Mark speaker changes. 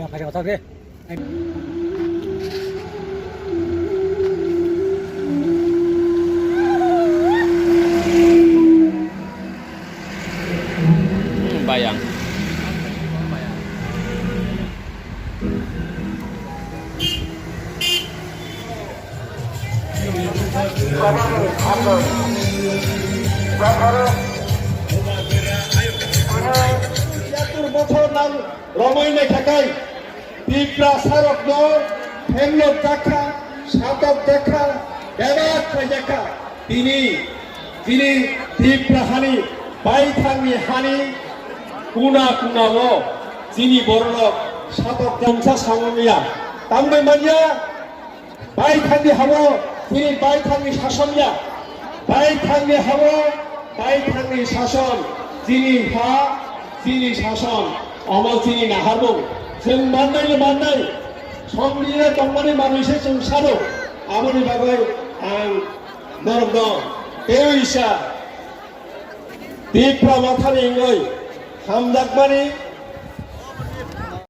Speaker 1: phải vào thôi đi.
Speaker 2: Bayang.
Speaker 3: বছর নাম রমাইনে থাকায় পিপড়া সারক নয় হেমলক দেখা সাতক দেখা ব্যবাক দেখা তিনি পিপড়া হানি বাইথাঙ্গি হানি কুনা কুনালো যিনি বড়লোক সাতক গামছা সামনিয়া তামবে মানিয়া বাইথাঙ্গি হাবো তিনি বাইথাঙ্গি শাসনিয়া বাইথাঙ্গি হাবো বাইথাঙ্গি শাসন যিনি হা যিনি শাসন আমার যিনি না হারবো जों माननाय माननाय संबिजिरनि दंमानि मानुषे जों सानो आमनि बागै आं नरम दं बेवैसा दीप्रा माथानि इंगै हामजाकमानि